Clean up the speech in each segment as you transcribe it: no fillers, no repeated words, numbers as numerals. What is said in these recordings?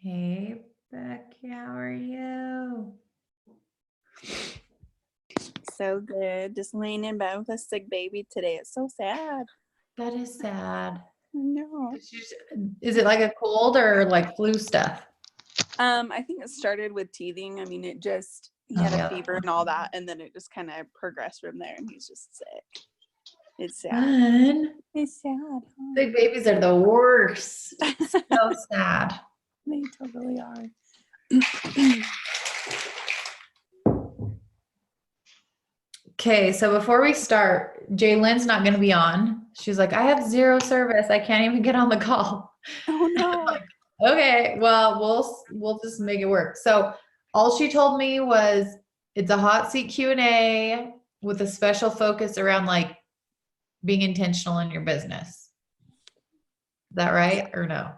Hey, Becky, how are you? So good. Just laying in bed with a sick baby today. It's so sad. That is sad. I know. Is it like a cold or like flu stuff? I think it started with teething. I mean, he had a fever and all that, and then it just kind of progressed from there, and he's just sick. It's sad. Fun. It's sad. Huh? Big babies are the worst. So sad. They totally are. Okay, so before we start, Jaylen's not going to be on. She's like, I have 0 service. I can't even get on the call. Oh no. Like, okay, well, we'll just make it work. So all she told me was it's a hot seat Q&A with a special focus around like being intentional in your business. Is that right or no?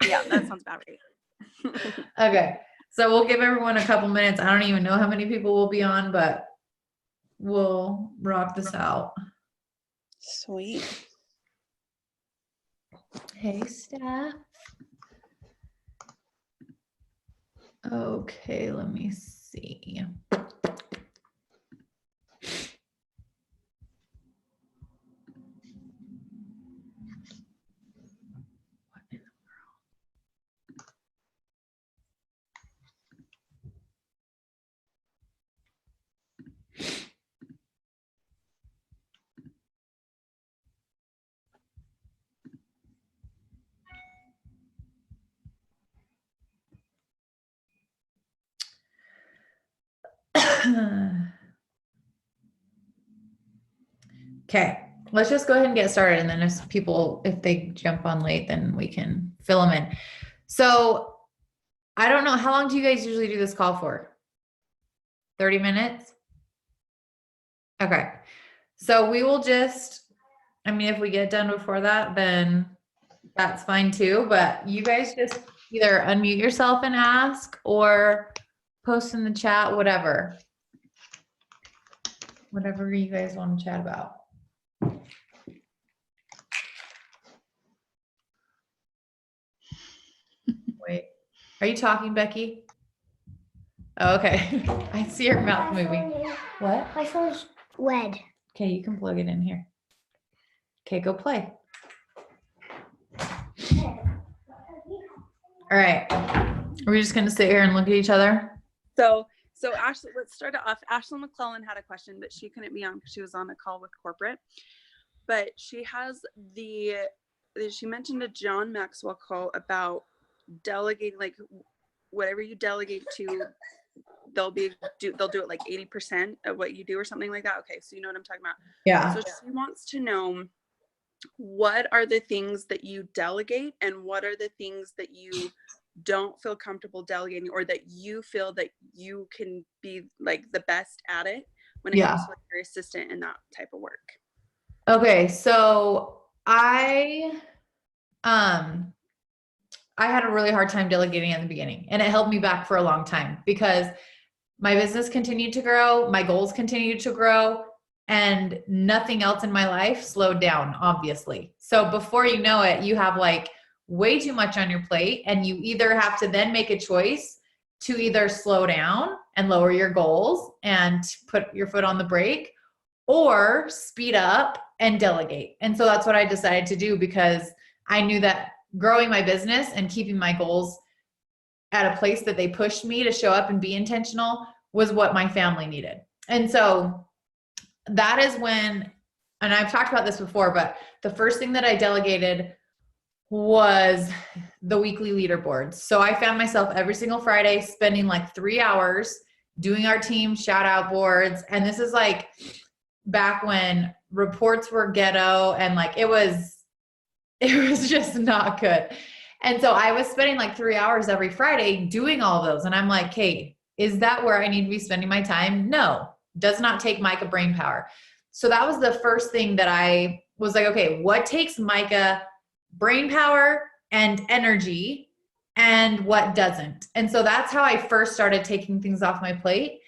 Yeah, that sounds about right. Okay, so we'll give everyone a couple minutes. I don't even know how many people will be on, but we'll rock this out. Sweet. Hey, Steph. Okay, let me see. Okay, let's just go ahead and get started. And then if they jump on late, then we can fill them in. So I don't know, how long do you guys usually do this call for? 30 minutes? Okay. So we will if we get done before that, then that's fine too. But you guys just either unmute yourself and ask or post in the chat, whatever you guys want to chat about. Wait, are you talking, Becky? Oh, okay. I see your mouth moving. What? My phone's red. Okay, you can plug it in here. Okay, go play. All right. Are we just going to sit here and look at each other? So Ashley, let's start it off. Ashley McClellan had a question, but she couldn't be on because she was on a call with corporate. But she mentioned a John Maxwell quote about delegating, like whatever you delegate to, they'll do it like 80% of what you do or something like that. Okay, so you know what I'm talking about. Yeah. So she wants to know, what are the things that you delegate and what are the things that you don't feel comfortable delegating, or that you feel that you can be like the best at it when it comes to like your assistant and that type of work. Okay, so I had a really hard time delegating in the beginning, and it held me back for a long time because my business continued to grow, my goals continued to grow, and nothing else in my life slowed down, obviously. So before you know it, you have like way too much on your plate, and you either have to then make a choice to either slow down and lower your goals and put your foot on the brake, or speed up and delegate. And so that's what I decided to do, because I knew that growing my business and keeping my goals at a place that they pushed me to show up and be intentional was what my family needed. And so that is when, and I've talked about this before, but the first thing that I delegated was the weekly leaderboards. So I found myself every single Friday spending like 3 hours doing our team shout out boards. And this is like back when reports were ghetto, and like it was just not good. And so I was spending like 3 hours every Friday doing all of those. And I'm like, hey, is that where I need to be spending my time? No, does not take Micah brain power. So that was the first thing that I was like, okay, what takes Micah brain power and energy, and what doesn't. And so that's how I first started taking things off my plate.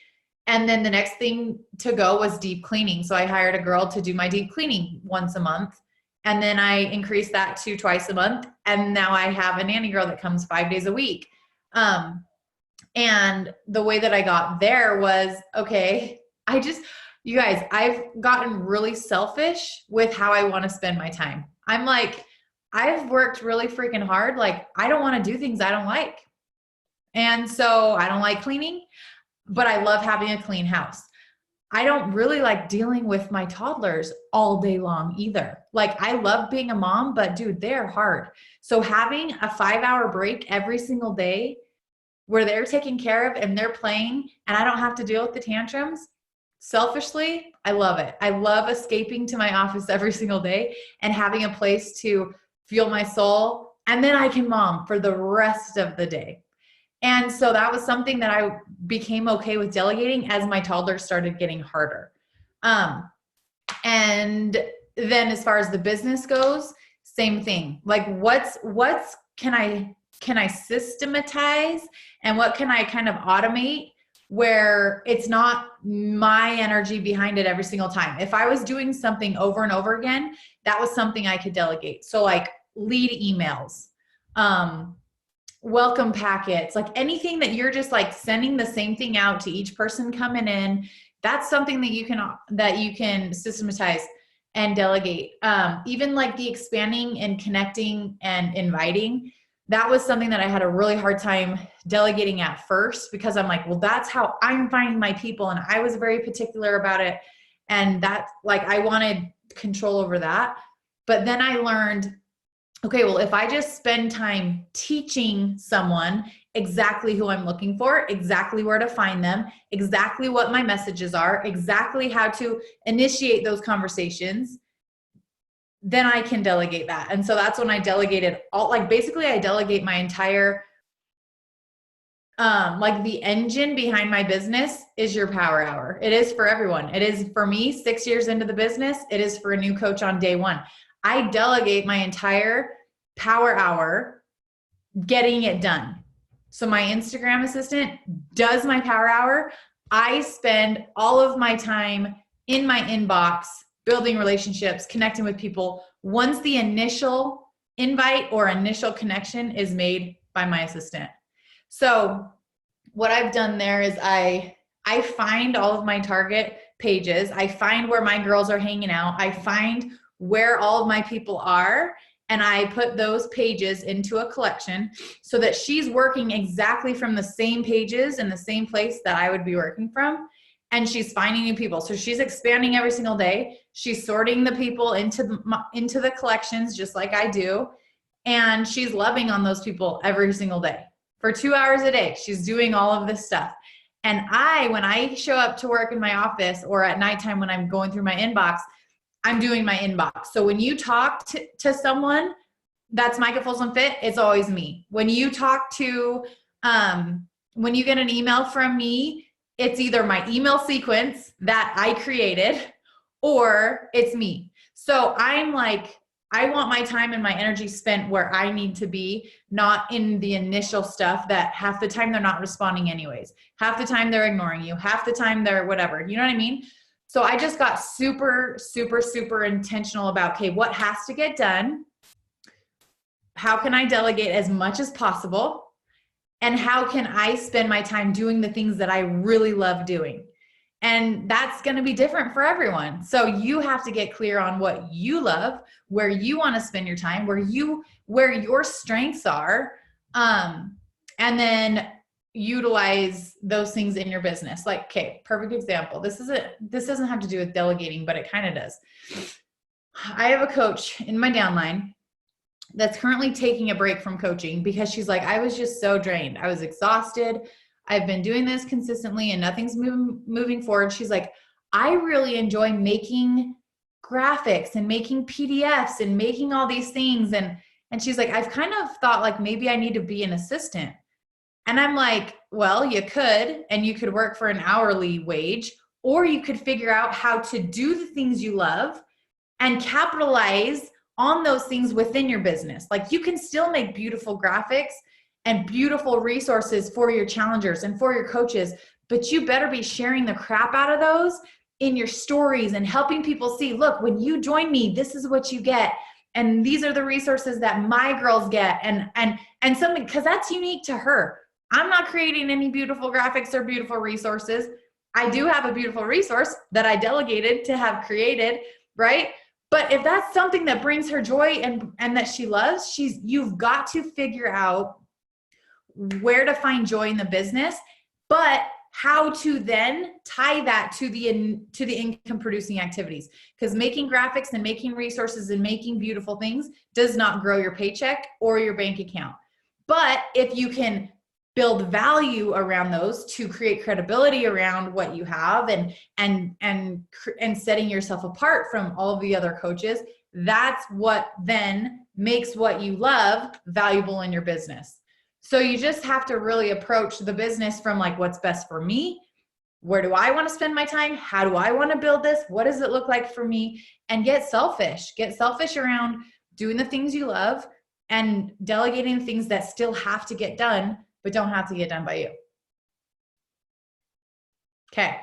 And then the next thing to go was deep cleaning. So I hired a girl to do my deep cleaning once a month. And then I increased that to twice a month. And now I have a nanny girl that comes 5 days a week. And the way that I got there was, okay, you guys, I've gotten really selfish with how I want to spend my time. I'm like, I've worked really freaking hard. Like, I don't want to do things I don't like. And so I don't like cleaning, but I love having a clean house. I don't really like dealing with my toddlers all day long either. Like, I love being a mom, but dude, they're hard. So having a 5-hour break every single day where they're taken care of and they're playing and I don't have to deal with the tantrums, selfishly, I love it. I love escaping to my office every single day and having a place to fuel my soul. And then I can mom for the rest of the day. And so that was something that I became okay with delegating as my toddlers started getting harder. And then as far as the business goes, same thing. Like what's can I systematize and what can I kind of automate where it's not my energy behind it every single time. If I was doing something over and over again, that was something I could delegate. So like lead emails, welcome packets, like anything that you're just like sending the same thing out to each person coming in, that's something that you can systematize and delegate. Even like the expanding and connecting and inviting, that was something that I had a really hard time delegating at first because I'm like, well, that's how I'm finding my people. And I was very particular about it. And that like, I wanted control over that. But then I learned, okay, well, if I just spend time teaching someone exactly who I'm looking for, exactly where to find them, exactly what my messages are, exactly how to initiate those conversations, then I can delegate that. And so that's when I delegated basically I delegate my entire, like the engine behind my business is your power hour. It is for everyone. It is for me 6 years into the business. It is for a new coach on day one. I delegate my entire power hour getting it done. So my Instagram assistant does my power hour. I spend all of my time in my inbox, building relationships, connecting with people. Once the initial invite or initial connection is made by my assistant. So what I've done there is I find all of my target pages. I find where my girls are hanging out. I find where all of my people are. And I put those pages into a collection so that she's working exactly from the same pages in the same place that I would be working from. And she's finding new people. So she's expanding every single day. She's sorting the people into the collections just like I do. And she's loving on those people every single day. For 2 hours a day, she's doing all of this stuff. And when I show up to work in my office or at nighttime when I'm going through my inbox, I'm doing my inbox. So when you talk to someone that's Micah Folsom Fit, it's always me. When you talk to, when you get an email from me, it's either my email sequence that I created or it's me. So I'm like, I want my time and my energy spent where I need to be, not in the initial stuff that half the time they're not responding anyways. Half the time they're ignoring you. Half the time they're whatever. You know what I mean? So I just got super, super, super intentional about, okay, what has to get done? How can I delegate as much as possible? And how can I spend my time doing the things that I really love doing? And that's going to be different for everyone. So you have to get clear on what you love, where you want to spend your time, where your strengths are, and then utilize those things in your business. Like, okay, perfect example. This doesn't have to do with delegating, but it kind of does. I have a coach in my downline that's currently taking a break from coaching because she's like, I was just so drained. I was exhausted. I've been doing this consistently and nothing's moving forward. She's like, I really enjoy making graphics and making PDFs and making all these things. And she's like, I've kind of thought like maybe I need to be an assistant. And I'm like, well, you could, and you could work for an hourly wage, or you could figure out how to do the things you love and capitalize on those things within your business. Like you can still make beautiful graphics and beautiful resources for your challengers and for your coaches, but you better be sharing the crap out of those in your stories and helping people see, look, when you join me, this is what you get. And these are the resources that my girls get. And something, because that's unique to her. I'm not creating any beautiful graphics or beautiful resources. I do have a beautiful resource that I delegated to have created, right? But if that's something that brings her joy and that she loves, you've got to figure out where to find joy in the business, but how to then tie that to the income producing activities. Because making graphics and making resources and making beautiful things does not grow your paycheck or your bank account. But if you can build value around those to create credibility around what you have and setting yourself apart from all of the other coaches, that's what then makes what you love valuable in your business. So you just have to really approach the business from like, what's best for me? Where do I want to spend my time? How do I want to build this? What does it look like for me? And get selfish around doing the things you love and delegating things that still have to get done, but don't have to get done by you. Okay.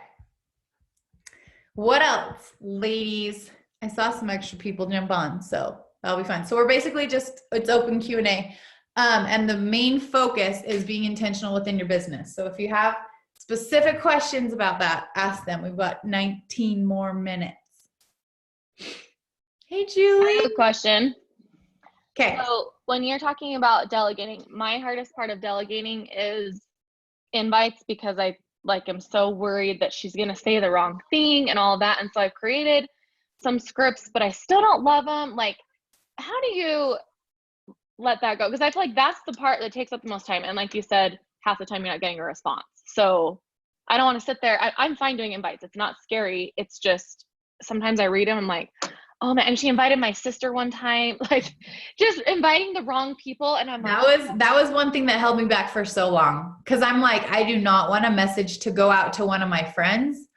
What else, ladies? I saw some extra people jump on, so that'll be fun. So we're basically it's open Q&A. And the main focus is being intentional within your business. So if you have specific questions about that, ask them. We've got 19 more minutes. Hey, Julie. I have a question. Okay. So when you're talking about delegating, my hardest part of delegating is invites, because I'm so worried that she's going to say the wrong thing and all of that. And so I've created some scripts, but I still don't love them. Like, how do you let that go? Because I feel like that's the part that takes up the most time. And like you said, half the time you're not getting a response. So I don't want to sit there. I'm fine doing invites. It's not scary. It's just sometimes I read them. I'm like, oh man. And she invited my sister one time, like just inviting the wrong people. And I'm like, that was one thing that held me back for so long. Cause I'm like, I do not want a message to go out to one of my friends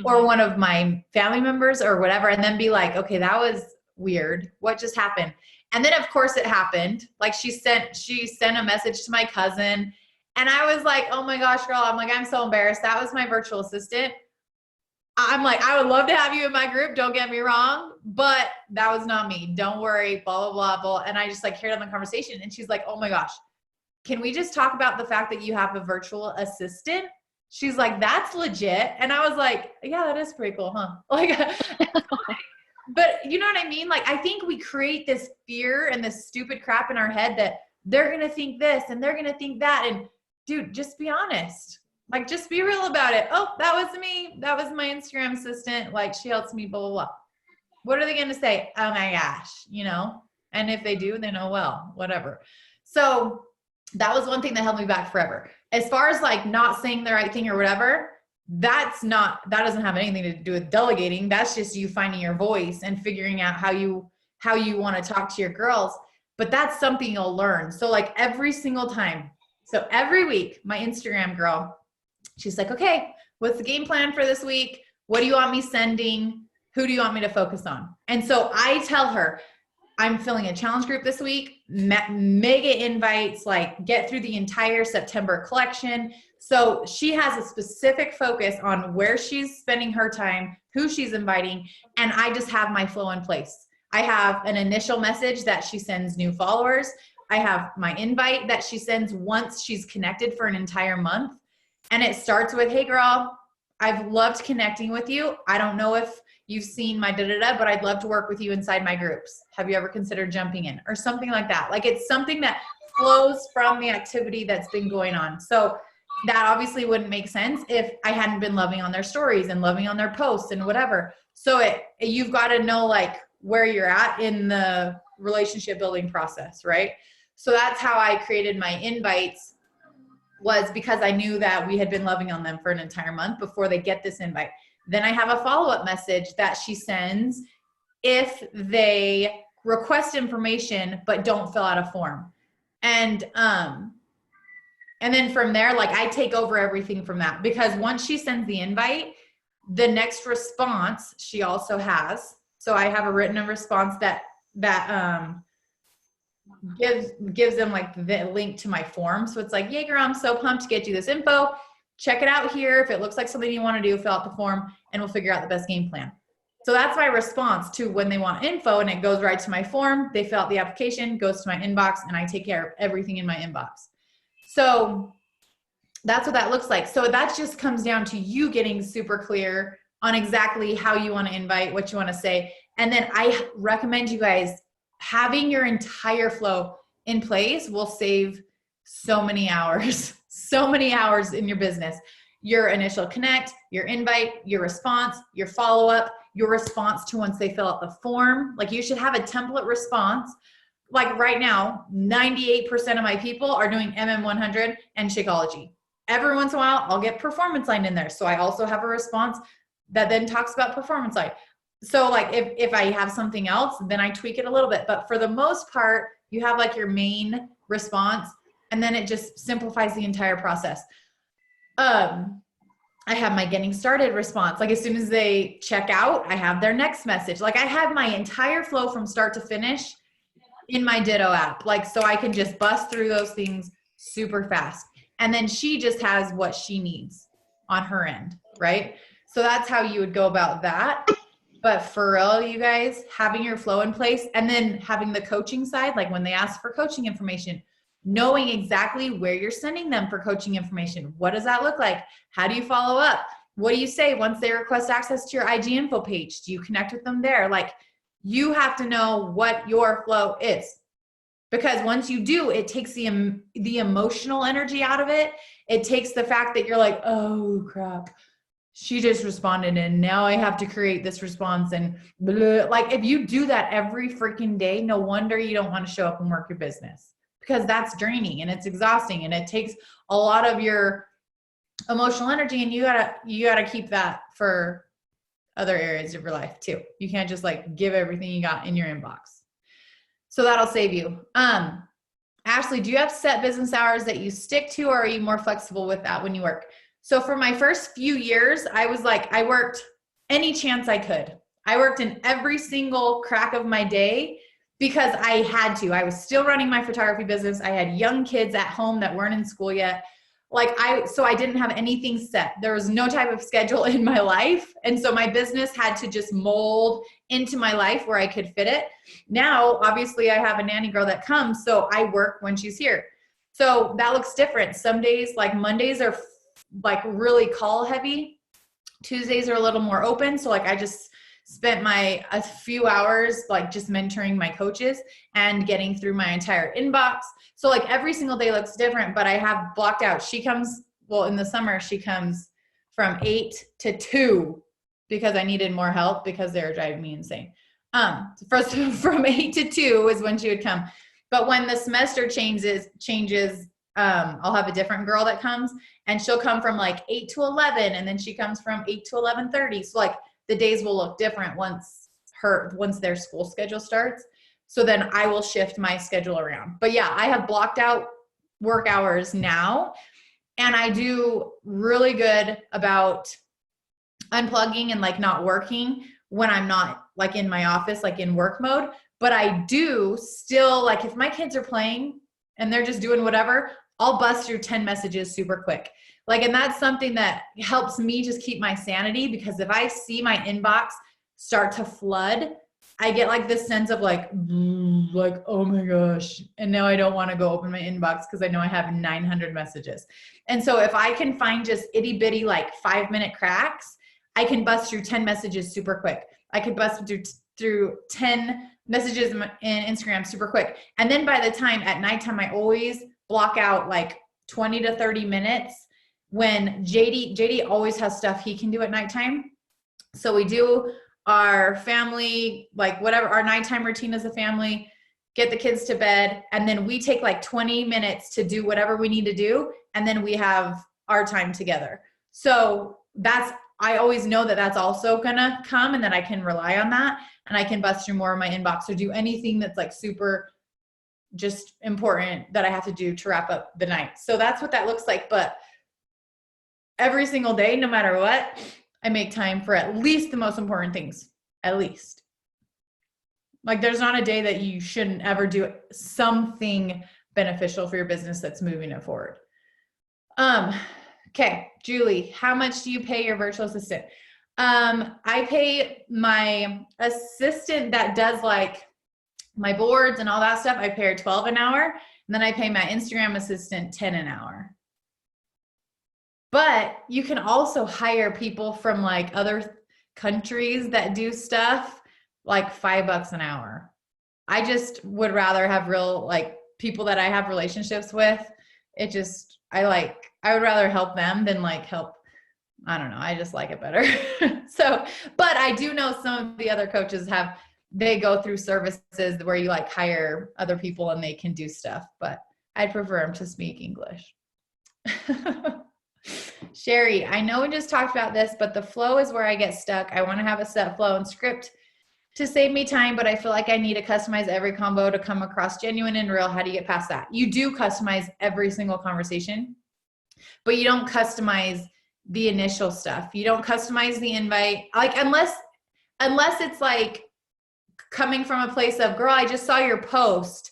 or one of my family members or whatever. And then be like, okay, that was weird. What just happened? And then of course it happened. Like she sent a message to my cousin and I was like, oh my gosh, girl. I'm like, I'm so embarrassed. That was my virtual assistant. I'm like, I would love to have you in my group. Don't get me wrong, but that was not me. Don't worry, blah, blah, blah, blah. And I just like carried on the conversation and she's like, oh my gosh, can we just talk about the fact that you have a virtual assistant? She's like, that's legit. And I was like, yeah, that is pretty cool, huh? Like, but you know what I mean? Like, I think we create this fear and this stupid crap in our head that they're going to think this and they're going to think that. And dude, just be honest. Like, just be real about it. Oh, that was me. That was my Instagram assistant. Like, she helps me, blah, blah, blah. What are they going to say? Oh my gosh, you know? And if they do, then oh well, whatever. So that was one thing that held me back forever. As far as like not saying the right thing or whatever, that doesn't have anything to do with delegating. That's just you finding your voice and figuring out how you want to talk to your girls. But that's something you'll learn. So like every single time. So every week, my Instagram girl, she's like, okay, what's the game plan for this week? What do you want me sending? Who do you want me to focus on? And so I tell her, I'm filling a challenge group this week, mega invites, like get through the entire September collection. So she has a specific focus on where she's spending her time, who she's inviting, and I just have my flow in place. I have an initial message that she sends new followers. I have my invite that she sends once she's connected for an entire month. And it starts with, hey girl, I've loved connecting with you. I don't know if you've seen my da-da-da, but I'd love to work with you inside my groups. Have you ever considered jumping in? Or something like that. Like it's something that flows from the activity that's been going on. So that obviously wouldn't make sense if I hadn't been loving on their stories and loving on their posts and whatever. So you've got to know like where you're at in the relationship building process, right? So that's how I created my invites, was because I knew that we had been loving on them for an entire month before they get this invite. Then I have a follow-up message that she sends if they request information but don't fill out a form. And then from there, like I take over everything from that, because once she sends the invite, the next response she also has. So I have a written response that gives them like the link to my form. So it's like, yeah, girl, I'm so pumped to get you this info. Check it out here. If it looks like something you want to do, fill out the form and we'll figure out the best game plan. So that's my response to when they want info, and it goes right to my form. They fill out the application, goes to my inbox, and I take care of everything in my inbox. So that's what that looks like. So that just comes down to you getting super clear on exactly how you want to invite, what you want to say. And then I recommend you guys having your entire flow in place will save so many hours, so many hours in your business. Your initial connect, your invite, your response, your follow-up, your response to once they fill out the form. Like you should have a template response. Like right now, 98% of my people are doing MM100 and Shakeology. Every once in a while, I'll get Performance Line in there. So I also have a response that then talks about Performance Line. So like if I have something else, then I tweak it a little bit. But for the most part, you have like your main response, and then it just simplifies the entire process. I have my getting started response. Like as soon as they check out, I have their next message. Like I have my entire flow from start to finish in my Ditto app. Like, so I can just bust through those things super fast. And then she just has what she needs on her end, right? So that's how you would go about that. But for real, you guys, having your flow in place and then having the coaching side, like when they ask for coaching information, knowing exactly where you're sending them for coaching information. What does that look like? How do you follow up? What do you say once they request access to your IG info page? Do you connect with them there? Like you have to know what your flow is, because once you do, it takes the emotional energy out of it. It takes the fact that you're like, oh crap, she just responded and now I have to create this response and blah. Like if you do that every freaking day, no wonder you don't want to show up and work your business, because that's draining and it's exhausting and it takes a lot of your emotional energy, and you gotta keep that for other areas of your life too. You can't just like give everything you got in your inbox. So that'll save you. Ashley, do you have set business hours that you stick to, or are you more flexible with that when you work? So for my first few years, I was like, I worked any chance I could. I worked in every single crack of my day because I had to. I was still running my photography business. I had young kids at home that weren't in school yet. So I didn't have anything set. There was no type of schedule in my life. And so my business had to just mold into my life where I could fit it. Now, obviously I have a nanny girl that comes, so I work when she's here. So that looks different. Some days, like Mondays are like really call heavy. Tuesdays are a little more open. So like I just spent a few hours like just mentoring my coaches and getting through my entire inbox. So like every single day looks different, but I have blocked out. She comes, well, in the summer, she comes from 8 to 2 because I needed more help because they were driving me insane. First from 8 to 2 is when she would come. But when the semester changes, I'll have a different girl that comes, and she'll come from like 8 to 11. And then she comes from 8 to 11:30. So like the days will look different once their school schedule starts. So then I will shift my schedule around. But yeah, I have blocked out work hours now, and I do really good about unplugging and like not working when I'm not like in my office, like in work mode. But I do still, like if my kids are playing and they're just doing whatever, I'll bust through 10 messages super quick. Like, and that's something that helps me just keep my sanity, because if I see my inbox start to flood, I get like this sense of like, oh my gosh. And now I don't want to go open my inbox because I know I have 900 messages. And so if I can find just itty bitty, like 5-minute cracks, I can bust through 10 messages super quick. I could bust through 10 messages in Instagram super quick. And then by the time at nighttime, I always block out like 20 to 30 minutes when JD always has stuff he can do at nighttime. So we do our family, like whatever, our nighttime routine as a family, get the kids to bed. And then we take like 20 minutes to do whatever we need to do. And then we have our time together. So I always know that that's also gonna come and that I can rely on that. And I can bust through more of my inbox or do anything that's like super just important that I have to do to wrap up the night. So that's what that looks like. But every single day, no matter what, I make time for at least the most important things, at least. Like there's not a day that you shouldn't ever do something beneficial for your business that's moving it forward. Okay, Julie, how much do you pay your virtual assistant? I pay my assistant that does like my boards and all that stuff. I pay her 12 an hour. And then I pay my Instagram assistant 10 an hour. But you can also hire people from like other countries that do stuff like $5 an hour. I just would rather have real like people that I have relationships with. I would rather help them than like help. I don't know. I just like it better. So, but I do know some of the other coaches they go through services where you like hire other people and they can do stuff, but I'd prefer them to speak English. Sherry, I know we just talked about this, but the flow is where I get stuck. I want to have a set flow and script to save me time, but I feel like I need to customize every combo to come across genuine and real. How do you get past that? You do customize every single conversation, but you don't customize the initial stuff. You don't customize the invite, like unless it's like coming from a place of, girl, I just saw your post.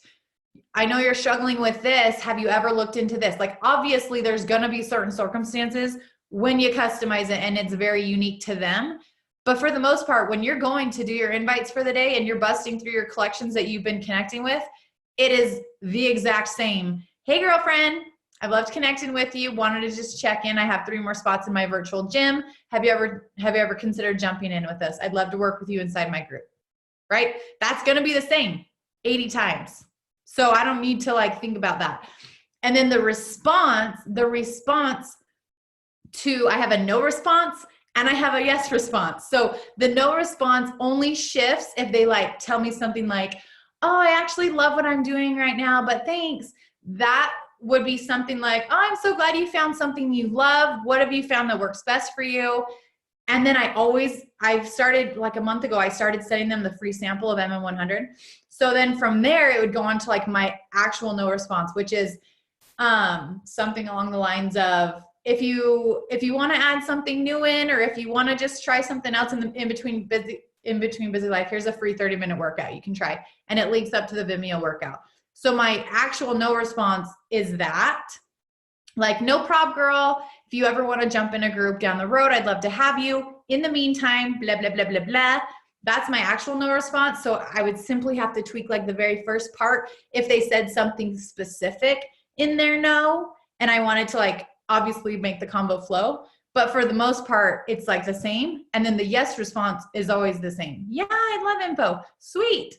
I know you're struggling with this. Have you ever looked into this? Like, obviously there's going to be certain circumstances when you customize it and it's very unique to them. But for the most part, when you're going to do your invites for the day and you're busting through your collections that you've been connecting with, it is the exact same. Hey, girlfriend, I've loved connecting with you. Wanted to just check in. I have 3 more spots in my virtual gym. Have you ever considered jumping in with us? I'd love to work with you inside my group. Right? That's going to be the same 80 times. So I don't need to like think about that. And then the response to, I have a no response and I have a yes response. So the no response only shifts if they like tell me something like, oh, I actually love what I'm doing right now, but thanks. That would be something like, oh, I'm so glad you found something you love. What have you found that works best for you? And then I've started like a month ago, I started sending them the free sample of MM100. So then from there, it would go on to like my actual no response, which is something along the lines of, if you want to add something new in, or if you want to just try something else in between busy life, here's a free 30-minute workout you can try. And it links up to the Vimeo workout. So my actual no response is that. Like, no prob, girl. If you ever want to jump in a group down the road, I'd love to have you. In the meantime, blah, blah, blah, blah, blah. That's my actual no response. So I would simply have to tweak like the very first part if they said something specific in their no, and I wanted to like obviously make the combo flow. But for the most part, it's like the same. And then the yes response is always the same. Yeah, I love info. Sweet.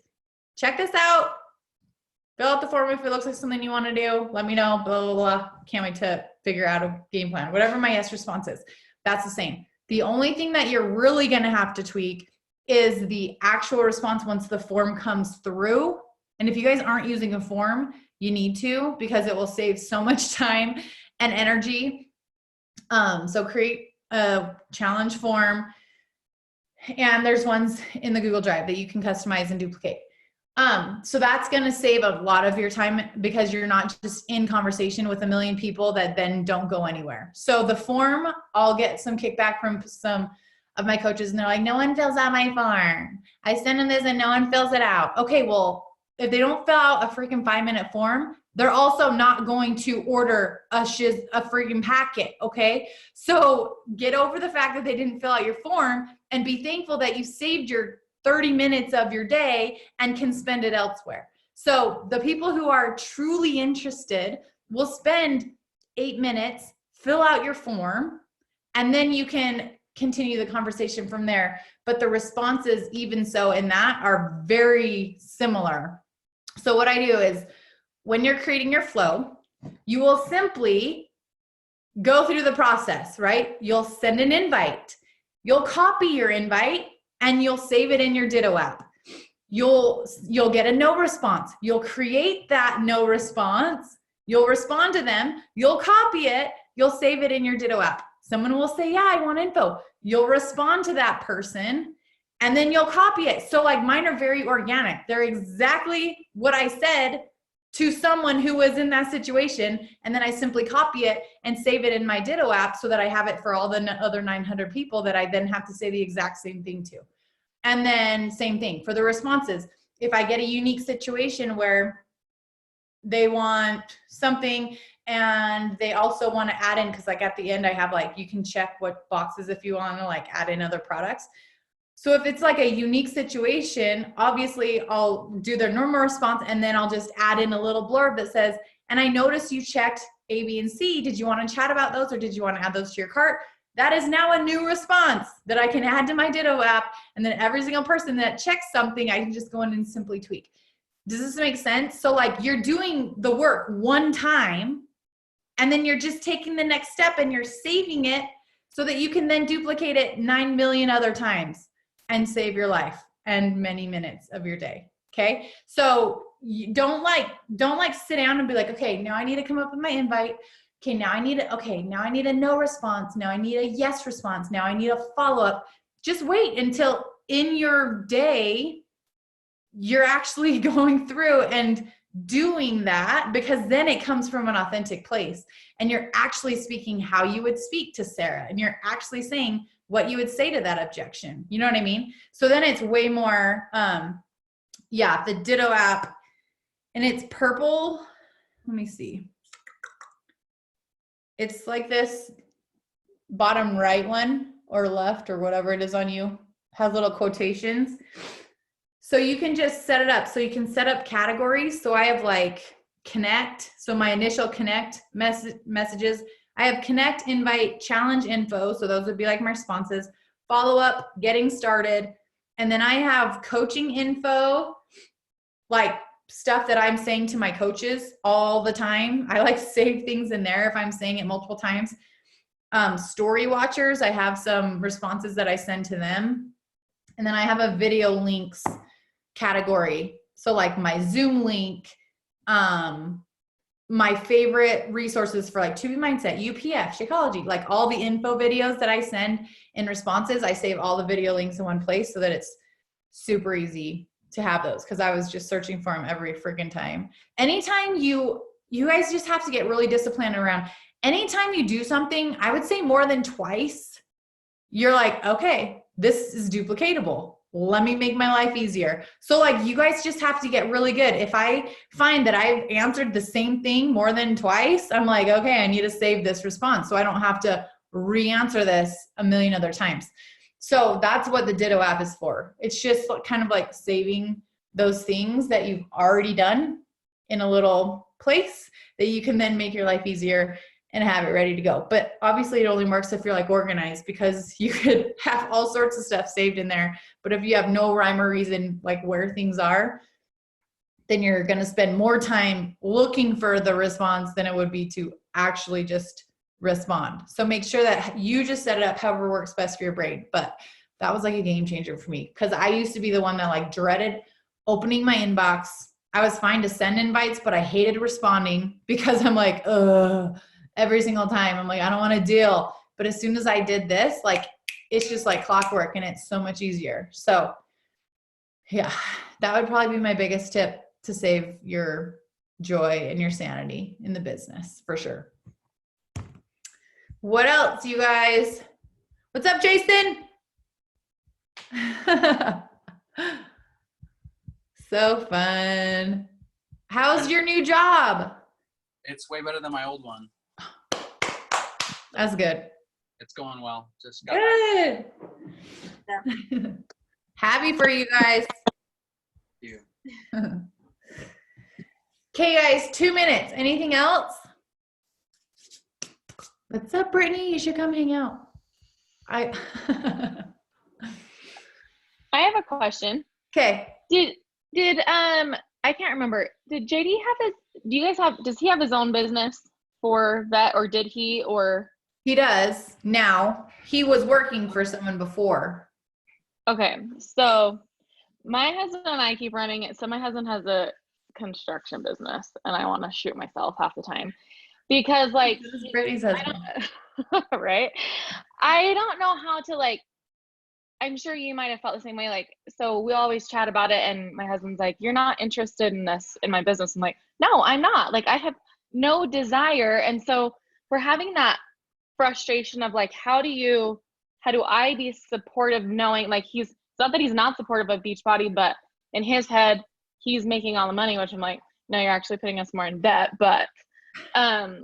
Check this out. Fill out the form if it looks like something you want to do. Let me know, blah, blah, blah. Can't wait to figure out a game plan. Whatever my yes response is, that's the same. The only thing that you're really going to have to tweak is the actual response once the form comes through. And if you guys aren't using a form, you need to, because it will save so much time and energy. So create a challenge form. And there's ones in the Google Drive that you can customize and duplicate. So that's going to save a lot of your time, because you're not just in conversation with a million people that then don't go anywhere. So the form, I'll get some kickback from some of my coaches, and they're like, no one fills out my form. I send them this and no one fills it out. Okay, well, if they don't fill out a freaking 5-minute form, they're also not going to order a freaking packet. Okay. So get over the fact that they didn't fill out your form and be thankful that you saved your 30 minutes of your day and can spend it elsewhere. So the people who are truly interested will spend 8 minutes, fill out your form, and then you can continue the conversation from there. But the responses, even so in that, are very similar. So what I do is, when you're creating your flow, you will simply go through the process, right? You'll send an invite, you'll copy your invite, and you'll save it in your Ditto app. You'll get a no response. You'll create that no response. You'll respond to them. You'll copy it. You'll save it in your Ditto app. Someone will say, yeah, I want info. You'll respond to that person, and then you'll copy it. So like mine are very organic. They're exactly what I said to someone who was in that situation. And then I simply copy it and save it in my Ditto app so that I have it for all the other 900 people that I then have to say the exact same thing to. And then same thing for the responses. if I get a unique situation where they want something and they also want to add in, because like at the end I have like, you can check what boxes if you want to like add in other products. So if it's like a unique situation, obviously I'll do their normal response and then I'll just add in a little blurb that says, and I noticed you checked A, B, and C. Did you want to chat about those or did you want to add those to your cart? That is now a new response that I can add to my Ditto app. And then every single person that checks something, I can just go in and simply tweak. Does this make sense? So like you're doing the work one time and then you're just taking the next step and you're saving it so that you can then duplicate it 9 million other times and save your life and many minutes of your day. Okay. So you don't sit down and be like, okay, now I need to come up with my invite. Okay, now I need a no response. Now I need a yes response. Now I need a follow-up. Just wait until in your day, you're actually going through and doing that, because then it comes from an authentic place and you're actually speaking how you would speak to Sarah and you're actually saying what you would say to that objection. You know what I mean? So then it's way more, the Ditto app, and it's purple. Let me see. It's like this bottom right one or left or whatever it is on you, has little quotations. So you can just set it up. So you can set up categories. So I have like connect. So my initial connect messages, I have connect, invite, challenge info. So those would be like my responses, follow up, getting started. And then I have coaching info, like stuff that I'm saying to my coaches all the time. I like save things in there if I'm saying it multiple times. Story watchers, I have some responses that I send to them. And then I have a video links category. So like my Zoom link, my favorite resources for like 2B Mindset, UPF, Shakeology, like all the info videos that I send in responses, I save all the video links in one place so that it's super easy to have those, because I was just searching for them every freaking time. Anytime you guys just have to get really disciplined around, anytime you do something, I would say more than twice, you're like, okay, this is duplicatable. Let me make my life easier. So like you guys just have to get really good. If I find that I've answered the same thing more than twice, I'm like, okay, I need to save this response so I don't have to re-answer this a million other times. So that's what the Ditto app is for. It's just kind of like saving those things that you've already done in a little place that you can then make your life easier and have it ready to go. But obviously it only works if you're like organized, because you could have all sorts of stuff saved in there. But if you have no rhyme or reason, like where things are, then you're going to spend more time looking for the response than it would be to actually just respond. So make sure that you just set it up however works best for your brain. But that was like a game changer for me, because I used to be the one that like dreaded opening my inbox. I was fine to send invites, but I hated responding because I'm like, every single time. I'm like, I don't want to deal. But as soon as I did this, like, it's just like clockwork and it's so much easier. So yeah, that would probably be my biggest tip to save your joy and your sanity in the business, for sure. What else, you guys? What's up, Jason? So fun. How's your new job? It's way better than my old one. That's good. It's going well. Just got Good. Happy for you guys. you. Okay, guys, 2 minutes. Anything else? What's up, Brittany? You should come hang out. I have a question. Okay. Did I can't remember. Did JD have does he have his own business for vet, or did he, or? He does now. He was working for someone before. Okay. So my husband and I keep running it. So my husband has a construction business and I want to shoot myself half the time because like, This is Brittany's husband. right. I don't know how to like, I'm sure you might have felt the same way. Like, so we always chat about it and my husband's like, you're not interested in this, in my business. I'm like, no, I'm not. Like, I have no desire. And so we're having that frustration of like, how do I be supportive knowing like it's not that he's not supportive of Beachbody, but in his head, he's making all the money, which I'm like, no, you're actually putting us more in debt. But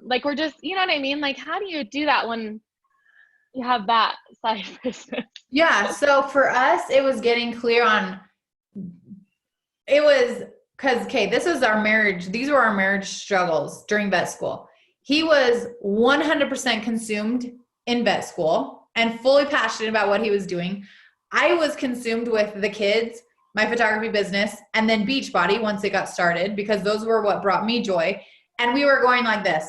like, we're just, you know what I mean? Like, how do you do that when you have that side business? Yeah. So for us, it was getting clear on, it was because, okay, this was our marriage. These were our marriage struggles during vet school. He was 100% consumed in vet school and fully passionate about what he was doing. I was consumed with the kids, my photography business, and then Beachbody once it got started, because those were what brought me joy. And we were going like this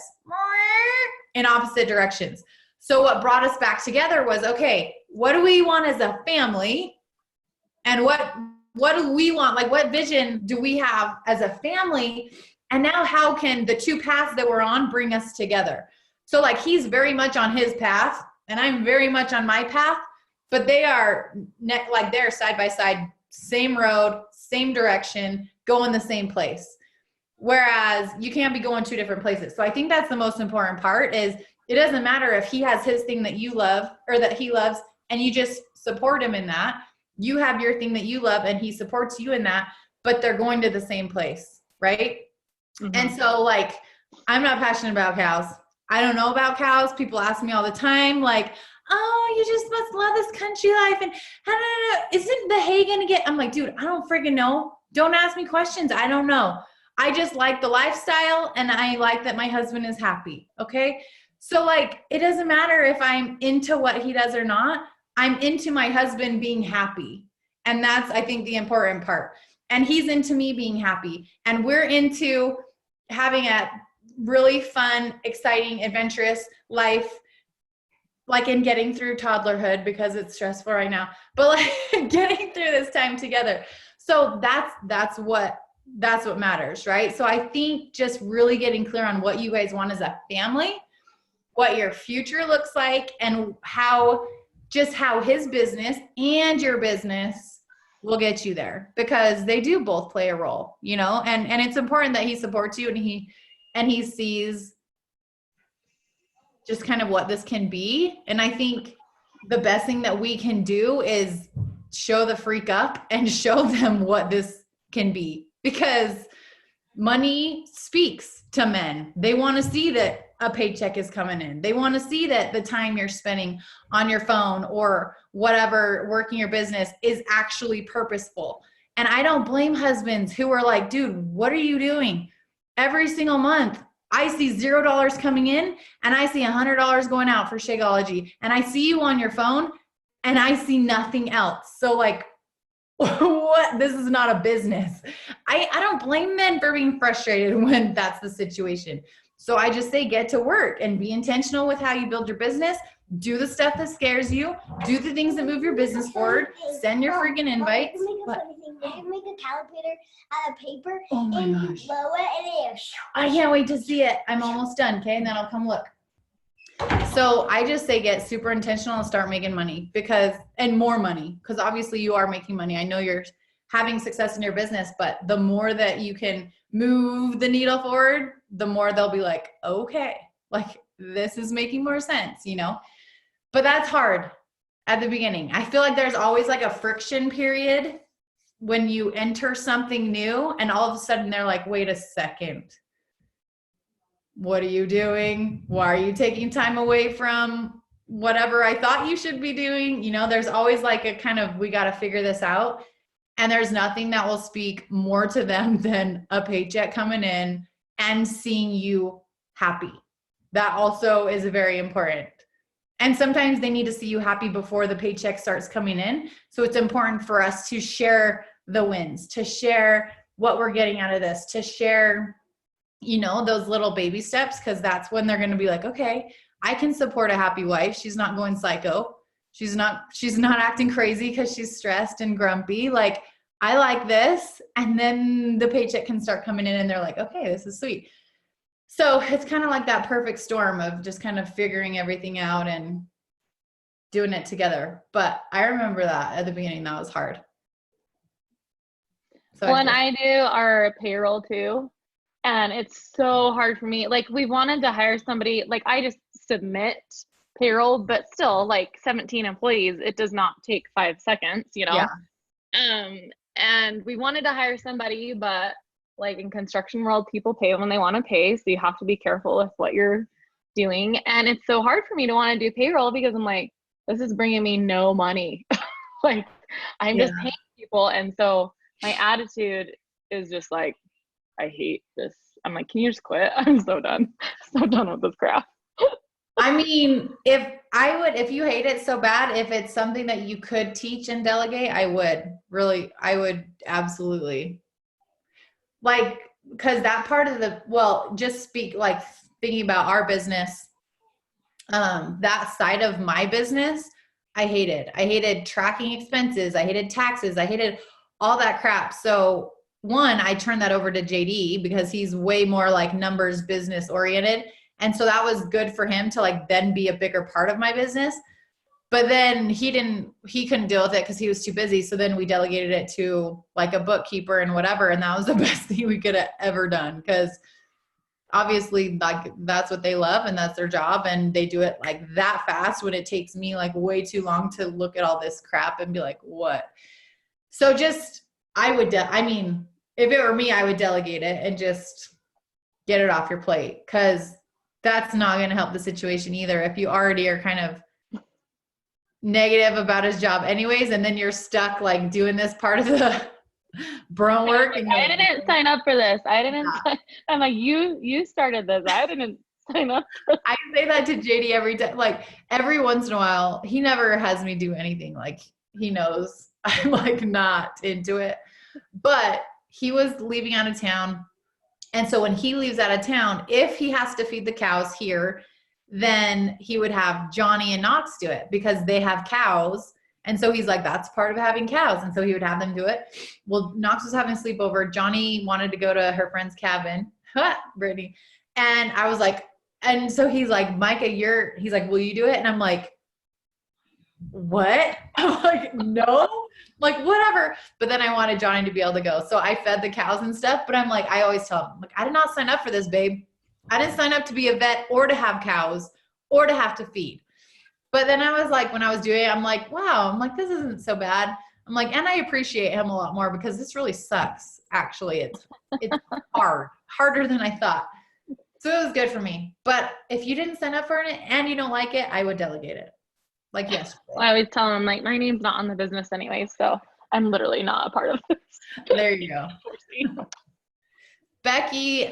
in opposite directions. So what brought us back together was, okay, what do we want as a family? And what do we want? Like, what vision do we have as a family? And now how can the two paths that we're on bring us together? So like, he's very much on his path and I'm very much on my path, but they are like, they're side by side, same road, same direction, going the same place. Whereas you can't be going two different places. So I think that's the most important part, is it doesn't matter if he has his thing that you love or that he loves and you just support him in that. You have your thing that you love and he supports you in that, but they're going to the same place, right? Mm-hmm. And so like, I'm not passionate about cows. I don't know about cows. People ask me all the time, like, oh, you just must love this country life. And isn't the hay going to get, I'm like, dude, I don't freaking know. Don't ask me questions. I don't know. I just like the lifestyle and I like that my husband is happy. Okay. So like, it doesn't matter if I'm into what he does or not. I'm into my husband being happy. And that's, I think, the important part. And he's into me being happy. And we're into having a really fun, exciting, adventurous life, like in getting through toddlerhood, because it's stressful right now, but like getting through this time together. So that's what matters, right? So I think just really getting clear on what you guys want as a family, what your future looks like, and how his business and your business will get you there, because they do both play a role, you know, and it's important that he supports you and he sees just kind of what this can be. And I think the best thing that we can do is show the freak up and show them what this can be, because money speaks to men. They want to see that a paycheck is coming in. They want to see that the time you're spending on your phone or whatever, working your business, is actually purposeful. And I don't blame husbands who are like, dude, what are you doing? Every single month, I see $0 coming in and I see $100 going out for Shakeology. And I see you on your phone and I see nothing else. So like, what? This is not a business. I don't blame men for being frustrated when that's the situation. So I just say, get to work and be intentional with how you build your business. Do the stuff that scares you. Do the things that move your business forward. Send your freaking invites. You can make a calculator out of paper, Oh my and gosh. you blow it and it. I can't wait to see it. I'm almost done. Okay. And then I'll come look. So I just say, get super intentional and start making money, and more money, because obviously you are making money. I know you're having success in your business, but the more that you can move the needle forward, the more they'll be like, okay, like this is making more sense, you know? But that's hard at the beginning. I feel like there's always like a friction period when you enter something new and all of a sudden they're like, wait a second. What are you doing? Why are you taking time away from whatever I thought you should be doing? You know, there's always like a kind of, we got to figure this out. And there's nothing that will speak more to them than a paycheck coming in and seeing you happy. That also is very important. And sometimes they need to see you happy before the paycheck starts coming in. So it's important for us to share the wins, to share what we're getting out of this, to share, you know, those little baby steps, because that's when they're going to be like, okay, I can support a happy wife. She's not going psycho. She's not acting crazy because she's stressed and grumpy. Like, I like this. And then the paycheck can start coming in and they're like, okay, this is sweet. So it's kind of like that perfect storm of just kind of figuring everything out and doing it together. But I remember that at the beginning, that was hard. So well, and I do our payroll too. And it's so hard for me. Like, we wanted to hire somebody, like I just submit payroll, but still like 17 employees, it does not take 5 seconds, you know? Yeah. and we wanted to hire somebody, but like in construction world, people pay when they want to pay. So you have to be careful with what you're doing. And it's so hard for me to want to do payroll because I'm like, this is bringing me no money. Like I'm just paying people. And so my attitude is just like, I hate this. I'm like, can you just quit? I'm so done. So done with this crap. I mean, if you hate it so bad, if it's something that you could teach and delegate, I would absolutely. Like, cause that part of like thinking about our business, that side of my business, I hated tracking expenses. I hated taxes. I hated all that crap. So one, I turned that over to JD because he's way more like numbers business oriented. And so that was good for him to like then be a bigger part of my business. But then he couldn't deal with it because he was too busy. So then we delegated it to like a bookkeeper and whatever. And that was the best thing we could have ever done because obviously like that's what they love and that's their job. And they do it like that fast when it takes me like way too long to look at all this crap and be like, what? So just, I mean, if it were me, I would delegate it and just get it off your plate because that's not going to help the situation either. If you already are kind of negative about his job anyways, and then you're stuck like doing this part of the bro work. And I didn't sign up for this. I'm like, you started this. I didn't sign up for this. I say that to JD every day. Like every once in a while, he never has me do anything. Like he knows I'm like not into it, but he was leaving out of town. And so when he leaves out of town, if he has to feed the cows here, then he would have Johnny and Knox do it because they have cows. And so he's like, that's part of having cows. And so he would have them do it. Well, Knox was having a sleepover. Johnny wanted to go to her friend's cabin, Brittany. And I was like, and so he's like, Micah, he's like, will you do it? And I'm like, what? I'm like, no, like whatever. But then I wanted Johnny to be able to go. So I fed the cows and stuff, but I'm like, I always tell him, like, I did not sign up for this, babe. I didn't sign up to be a vet or to have cows or to have to feed. But then I was like, when I was doing it, I'm like, wow, I'm like, this isn't so bad. I'm like, and I appreciate him a lot more because this really sucks. Actually, it's harder than I thought. So it was good for me. But if you didn't sign up for it and you don't like it, I would delegate it. Like yesterday. I always tell him like, my name's not on the business anyway, so I'm literally not a part of this. There you go. Becky,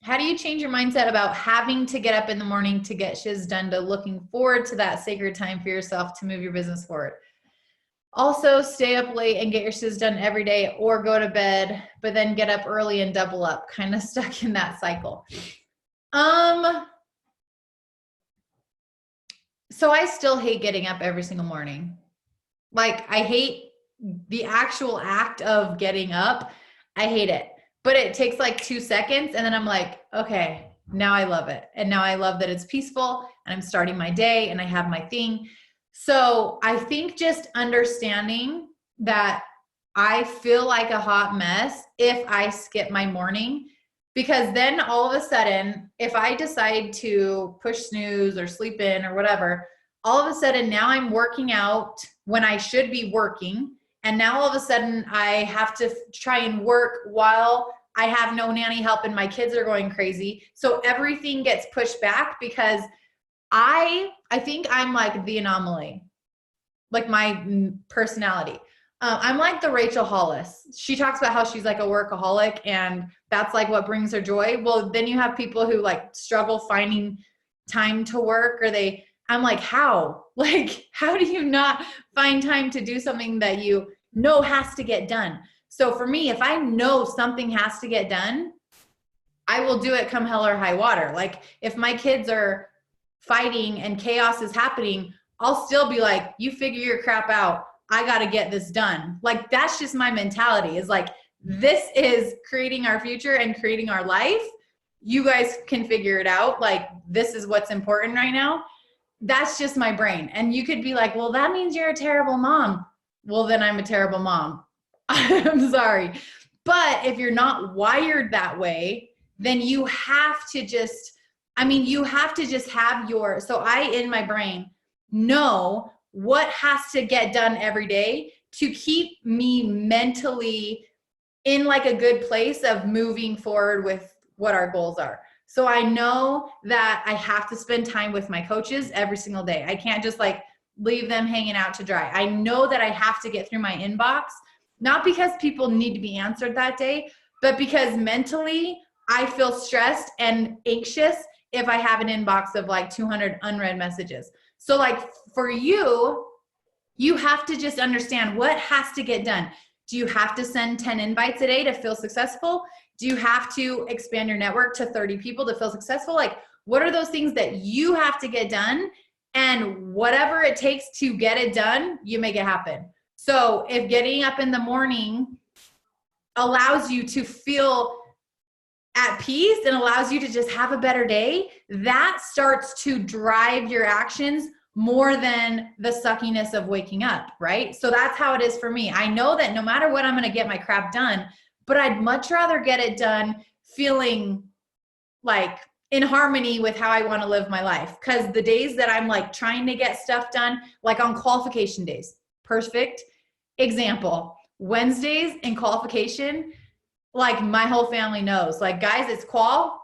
how do you change your mindset about having to get up in the morning to get shiz done to looking forward to that sacred time for yourself to move your business forward? Also, stay up late and get your shiz done every day or go to bed, but then get up early and double up, kind of stuck in that cycle. So I still hate getting up every single morning. Like I hate the actual act of getting up. I hate it. But it takes like 2 seconds and then I'm like, okay, now I love it. And now I love that it's peaceful and I'm starting my day and I have my thing. So I think just understanding that I feel like a hot mess if I skip my morning, because then all of a sudden, if I decide to push snooze or sleep in or whatever, all of a sudden now I'm working out when I should be working. And now all of a sudden I have to try and work while I have no nanny help and my kids are going crazy. So everything gets pushed back because I think I'm like the anomaly, like my personality. I'm like the Rachel Hollis. She talks about how she's like a workaholic and that's like what brings her joy. Well, then you have people who like struggle finding time to work I'm like, how? Like, how do you not find time to do something that you know has to get done? So for me, if I know something has to get done, I will do it come hell or high water. Like if my kids are fighting and chaos is happening, I'll still be like, you figure your crap out. I got to get this done. Like, that's just my mentality is like, this is creating our future and creating our life. You guys can figure it out. Like, this is what's important right now. That's just my brain. And you could be like, well, that means you're a terrible mom. Well, then I'm a terrible mom. I'm sorry. But if you're not wired that way, then you have to just have so I, in my brain, know what has to get done every day to keep me mentally in like a good place of moving forward with what our goals are. So I know that I have to spend time with my coaches every single day. I can't just like leave them hanging out to dry. I know that I have to get through my inbox, not because people need to be answered that day, but because mentally I feel stressed and anxious if I have an inbox of like 200 unread messages. So like for you, you have to just understand what has to get done. Do you have to send 10 invites a day to feel successful? Do you have to expand your network to 30 people to feel successful? Like, what are those things that you have to get done? And whatever it takes to get it done, you make it happen. So if getting up in the morning allows you to feel at peace and allows you to just have a better day, that starts to drive your actions more than the suckiness of waking up, right? So that's how it is for me. I know that no matter what, I'm going to get my crap done, but I'd much rather get it done feeling like in harmony with how I want to live my life. Because the days that I'm like trying to get stuff done, like on qualification days, perfect example, Wednesdays in qualification, like my whole family knows, like, guys, it's qual,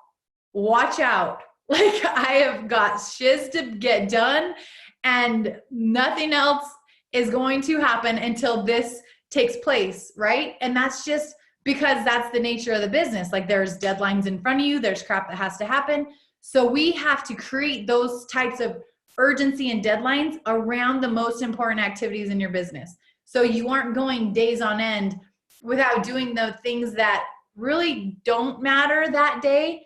watch out. Like I have got shiz to get done and nothing else is going to happen until this takes place, right? And that's just because that's the nature of the business. Like there's deadlines in front of you, there's crap that has to happen. So we have to create those types of urgency and deadlines around the most important activities in your business. So you aren't going days on end without doing the things that really don't matter that day.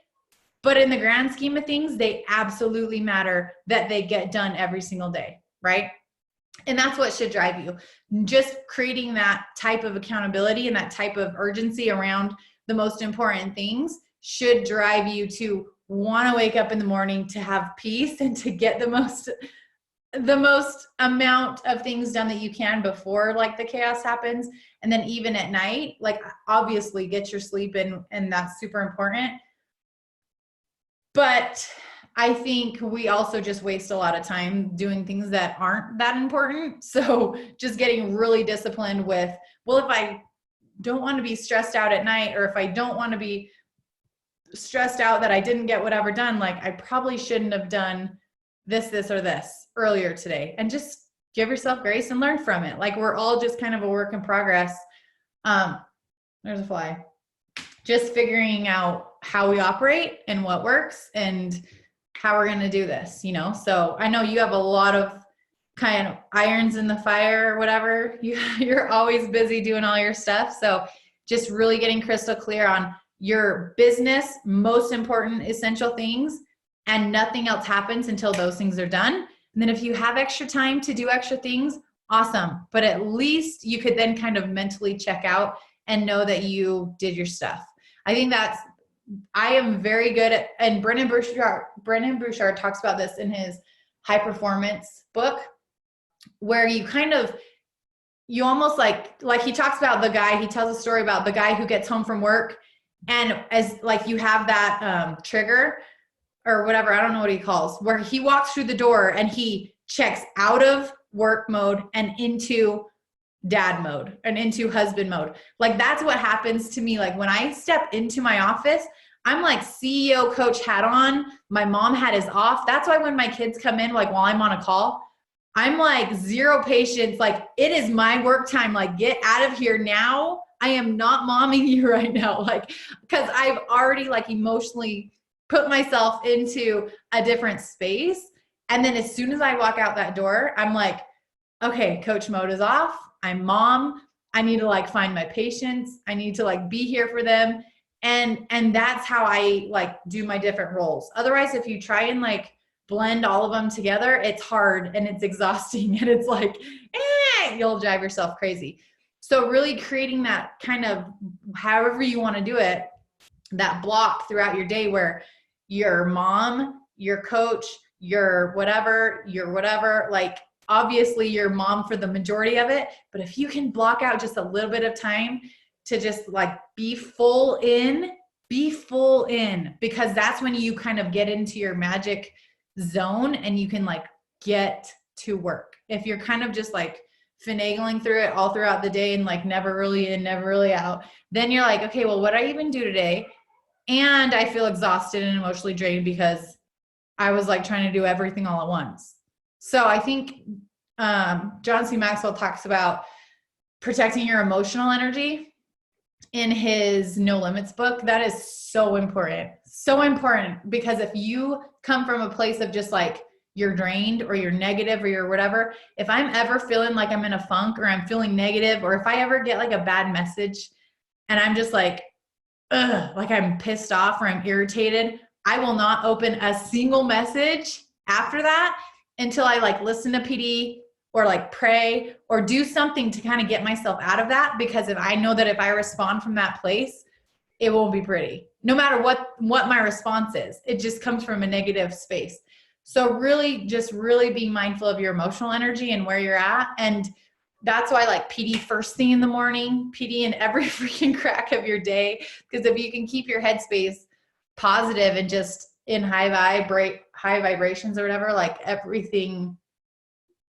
But in the grand scheme of things, they absolutely matter that they get done every single day, right? And that's what should drive you. Just creating that type of accountability and that type of urgency around the most important things should drive you to want to wake up in the morning to have peace and to get the most amount of things done that you can before like the chaos happens. And then even at night, like obviously get your sleep in, and that's super important. But I think we also just waste a lot of time doing things that aren't that important. So just getting really disciplined with, well, if I don't want to be stressed out at night, or if I don't want to be stressed out that I didn't get whatever done, like I probably shouldn't have done this, or this earlier today, and just give yourself grace and learn from it. Like we're all just kind of a work in progress. There's a fly. Just figuring out how we operate and what works and how we're going to do this, you know? So I know you have a lot of kind of irons in the fire or whatever. You're always busy doing all your stuff. So just really getting crystal clear on your business, most important essential things, and nothing else happens until those things are done. And then if you have extra time to do extra things, awesome. But at least you could then kind of mentally check out and know that you did your stuff. I think I am very good at, and Brennan Bouchard talks about this in his high performance book, where you almost like he talks about the guy, he tells a story about the guy who gets home from work, and as like you have that trigger or whatever, I don't know what he calls, where he walks through the door and he checks out of work mode and into dad mode and into husband mode. Like that's what happens to me. Like when I step into my office, I'm like CEO coach hat on. My mom hat is off. That's why when my kids come in, like while I'm on a call, I'm like zero patience. Like it is my work time. Like get out of here now. I am not momming you right now. Like, cause I've already like emotionally put myself into a different space. And then as soon as I walk out that door, I'm like, okay, coach mode is off. I'm mom. I need to like find my patients. I need to like be here for them. And that's how I like do my different roles. Otherwise, if you try and like blend all of them together, it's hard and it's exhausting and it's like, you'll drive yourself crazy. So really creating that kind of, however you want to do it, that block throughout your day where your mom, your coach, your whatever, like obviously your mom for the majority of it. But if you can block out just a little bit of time to just like be full in, because that's when you kind of get into your magic zone and you can like get to work. If you're kind of just like finagling through it all throughout the day and like never really in, never really out, then you're like, okay, well, what did I even do today? And I feel exhausted and emotionally drained because I was like trying to do everything all at once. So I think John C. Maxwell talks about protecting your emotional energy in his No Limits book. That is so important. So important, because if you come from a place of just like you're drained or you're negative or you're whatever, if I'm ever feeling like I'm in a funk or I'm feeling negative, or if I ever get like a bad message and I'm just like, ugh, like I'm pissed off or I'm irritated, I will not open a single message after that until I like listen to PD or like pray or do something to kind of get myself out of that. Because if I know that if I respond from that place, it won't be pretty. No matter what my response is, it just comes from a negative space. So really just really be mindful of your emotional energy and where you're at. And that's why like PD first thing in the morning, PD in every freaking crack of your day. Because if you can keep your headspace positive and just in high vibrations or whatever, like everything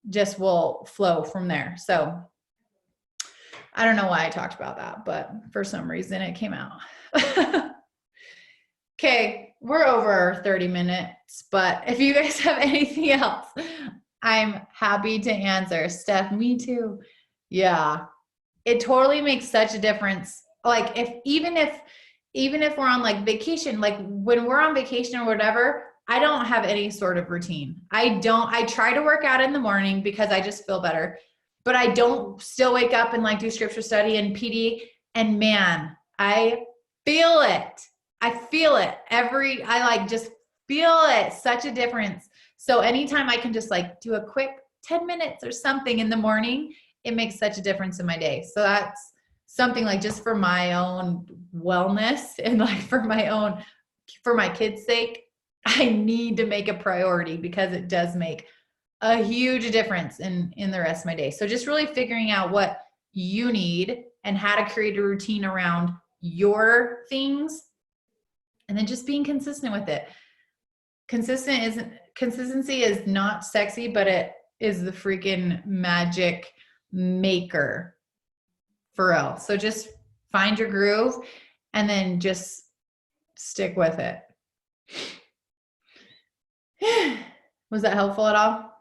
just will flow from there. So I don't know why I talked about that, but for some reason it came out. Okay, we're over 30 minutes, but if you guys have anything else, I'm happy to answer. Steph, me too. Yeah, it totally makes such a difference. Like even if we're on like vacation, like when we're on vacation or whatever, I don't have any sort of routine. I try to work out in the morning because I just feel better, but I don't still wake up and like do scripture study and PD. And man, I feel it. I feel it I like just feel it. Such a difference. So anytime I can just like do a quick 10 minutes or something in the morning, it makes such a difference in my day. So that's something like just for my own wellness and like for my kids' sake, I need to make a priority because it does make a huge difference in the rest of my day. So just really figuring out what you need and how to create a routine around your things, and then just being consistent with it. Consistency is not sexy, but it is the freaking magic maker for real. So just find your groove and then just stick with it. Was that helpful at all?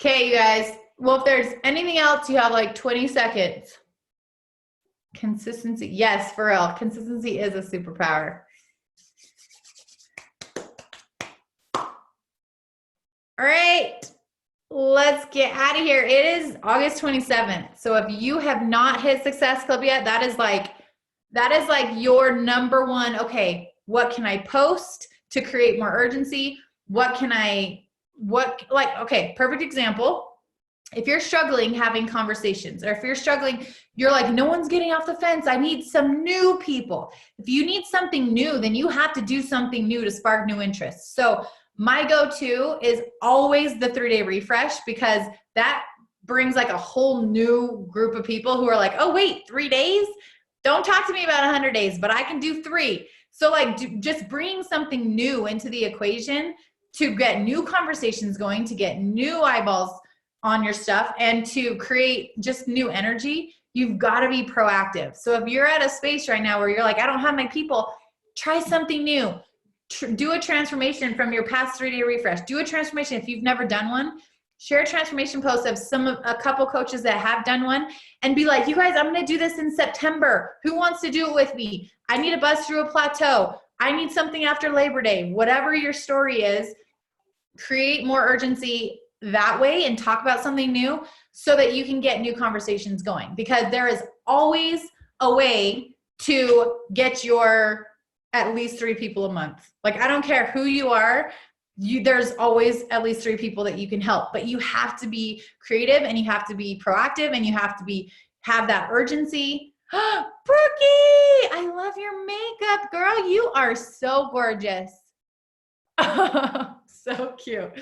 Okay, you guys. Well, if there's anything else, you have like 20 seconds. Consistency. Yes, for real. Consistency is a superpower. All right. Let's get out of here. It is August 27th. So if you have not hit Success Club yet, that is like your number one. Okay, what can I post to create more urgency? Okay, perfect example. If you're struggling having conversations, or if you're struggling, you're like, no one's getting off the fence. I need some new people. If you need something new, then you have to do something new to spark new interest. So my go-to is always the 3-day refresh, because that brings like a whole new group of people who are like, oh wait, 3 days? Don't talk to me about 100 days, but I can do 3. So like just bringing something new into the equation to get new conversations going, to get new eyeballs on your stuff, and to create just new energy. You've got to be proactive. So if you're at a space right now where you're like, I don't have my people, try something new. Do a transformation from your past 3-day refresh. Do a transformation. If you've never done one, share a transformation post of a couple coaches that have done one, and be like, you guys, I'm going to do this in September. Who wants to do it with me? I need to bust through a plateau. I need something after Labor Day. Whatever your story is, create more urgency that way and talk about something new so that you can get new conversations going, because there is always a way to get your at least 3 people a month. Like, I don't care who you are, there's always at least 3 people that you can help, but you have to be creative and you have to be proactive and you have to have that urgency. Brookie, I love your makeup, girl. You are so gorgeous. So cute,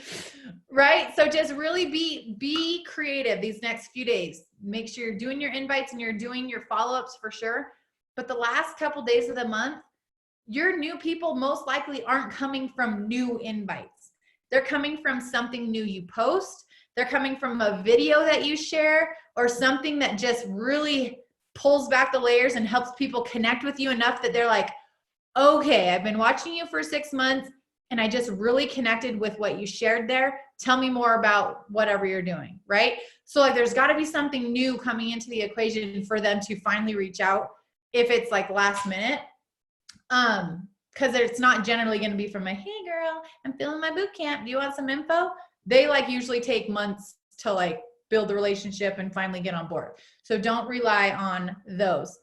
right? So just really be creative these next few days. Make sure you're doing your invites and you're doing your follow-ups for sure. But the last couple days of the month, your new people most likely aren't coming from new invites. They're coming from something new you post. they're coming from a video that you share or something that just really pulls back the layers and helps people connect with you enough that they're like, okay, I've been watching you for 6 months and I just really connected with what you shared there. Tell me more about whatever you're doing, right? So like there's got to be something new coming into the equation for them to finally reach out if it's like last minute. Because it's not generally going to be from a, hey girl, I'm feeling my boot camp. Do you want some info? They like usually take months to like build the relationship and finally get on board. So don't rely on those.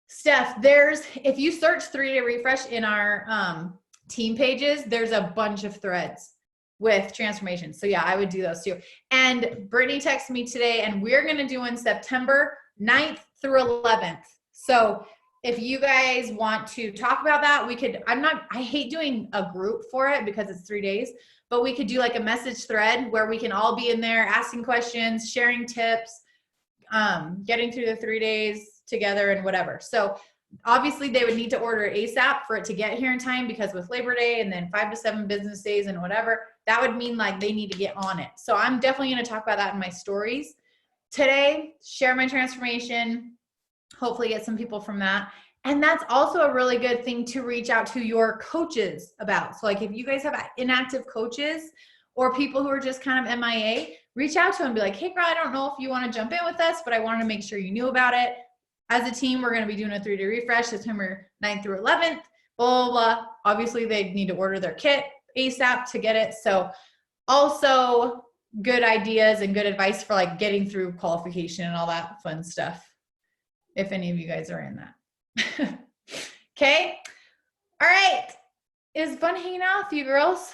Steph, if you search 3-day refresh in our team pages, there's a bunch of threads with transformation. So yeah, I would do those too. And Brittany texted me today and we're going to do in September 9th through 11th. So if you guys want to talk about that, we could, I hate doing a group for it because it's 3 days, but we could do like a message thread where we can all be in there asking questions, sharing tips, getting through the 3 days together and whatever. So obviously they would need to order ASAP for it to get here in time because with Labor Day and then 5 to 7 business days and whatever, that would mean like they need to get on it. So I'm definitely going to talk about that in my stories today, share my transformation, hopefully get some people from that. And that's also a really good thing to reach out to your coaches about. So like if you guys have inactive coaches or people who are just kind of MIA, reach out to them and be like, hey girl, I don't know if you want to jump in with us, but I wanted to make sure you knew about it. As a team, we're going to be doing a 3-day refresh September 9th through 11th, blah, blah, blah. Obviously they need to order their kit ASAP to get it. So also good ideas and good advice for like getting through qualification and all that fun stuff. If any of you guys are in that. Okay. All right. It was fun hanging out with you girls.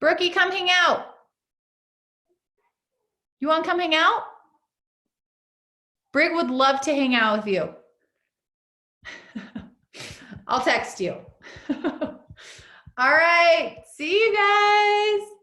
Brookie, come hang out. You want to come hang out? Brig would love to hang out with you. I'll text you. All right. See you guys.